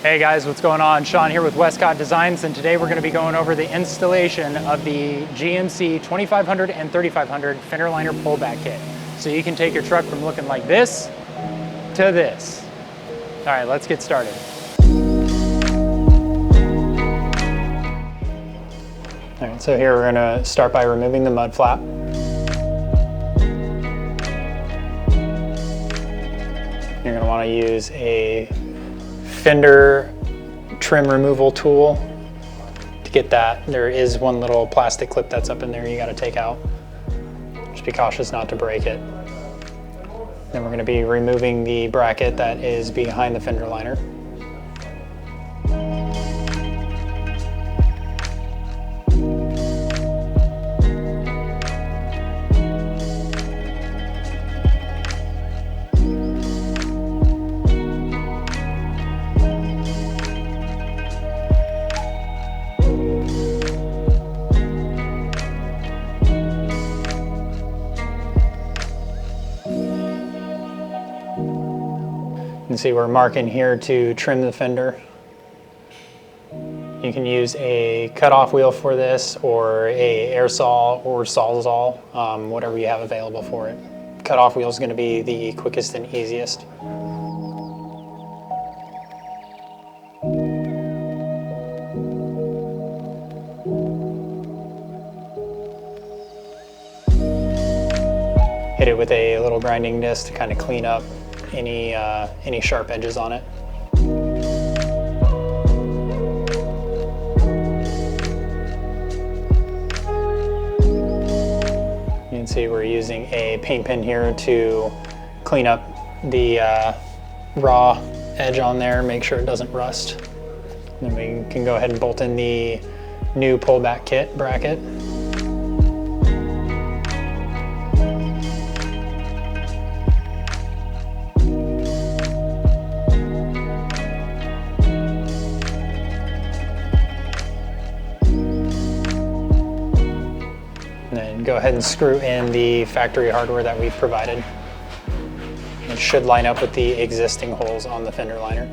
Hey guys, what's going on? Sean here with Westcott Designs, and today we're going to be going over the installation of the GMC 2500 and 3500 fender liner pullback kit. So you can take your truck from looking like this to this. All right, let's get started. All right, so here we're going to start by removing the mud flap. You're going to want to use a Fender trim removal tool to get that. There is one little plastic clip that's up in there you got to take out. Just be cautious not to break it. Then we're going to be removing the bracket that is behind the fender liner. You can see we're marking here to trim the fender. You can use a cutoff wheel for this, or a air saw or sawzall, whatever you have available for it. Cutoff wheel is going to be the quickest and easiest. Hit it with a little grinding disc to kind of clean up any sharp edges on it. You can see we're using a paint pen here to clean up the raw edge on there, make sure it doesn't rust. Then we can go ahead and bolt in the new pullback kit bracket. And then go ahead and screw in the factory hardware that we've provided. It should line up with the existing holes on the fender liner.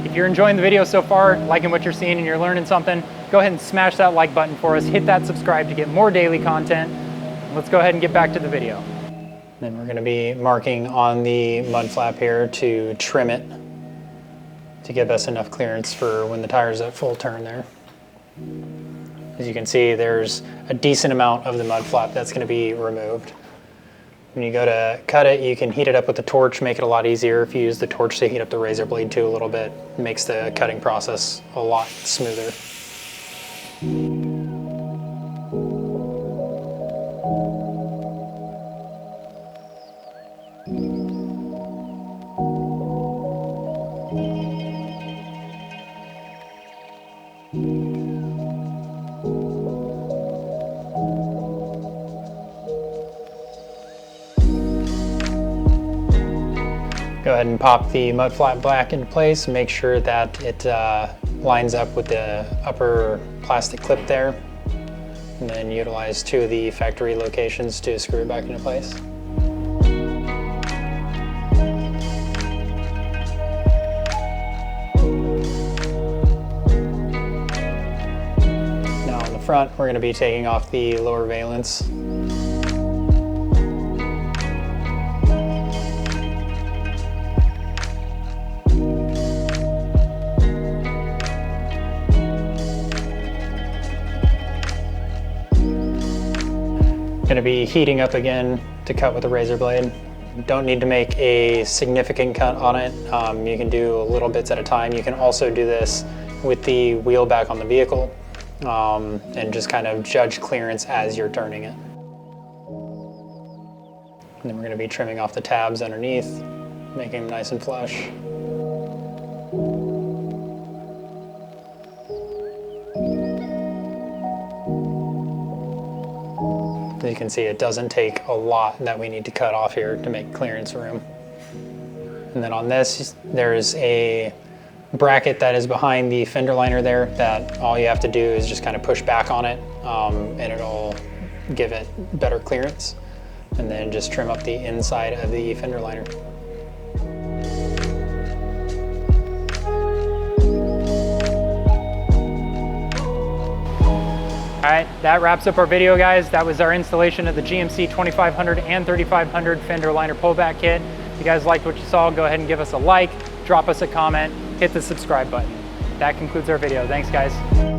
If you're enjoying the video so far, liking what you're seeing and you're learning something, go ahead and smash that like button for us, hit that subscribe to get more daily content. Let's go ahead and get back to the video. Then we're going to be marking on the mud flap here to trim it, to give us enough clearance for when the tire's at full turn there. As you can see, there's a decent amount of the mud flap that's going to be removed. When you go to cut it, you can heat it up with the torch, make it a lot easier. If you use the torch to heat up the razor blade too a little bit, it makes the cutting process a lot smoother. Go ahead and pop the mud flap back into place. Make sure that it lines up with the upper plastic clip there. And then utilize two of the factory locations to screw it back into place. Now on the front, we're going to be taking off the lower valence. Going to be heating up again to cut with a razor blade. Don't need to make a significant cut on it. You can do little bits at a time. You can also do this with the wheel back on the vehicle and just kind of judge clearance as you're turning it. And then we're going to be trimming off the tabs underneath, making them nice and flush. You can see it doesn't take a lot that we need to cut off here to make clearance room. And then on this, there's a bracket that is behind the fender liner there that all you have to do is just kind of push back on it and it'll give it better clearance. and then just trim up the inside of the fender liner. All right, that wraps up our video, guys. That was our installation of the GMC 2500 and 3500 fender liner pullback kit. If you guys liked what you saw, go ahead and give us a like, drop us a comment, hit the subscribe button. That concludes our video. Thanks, guys.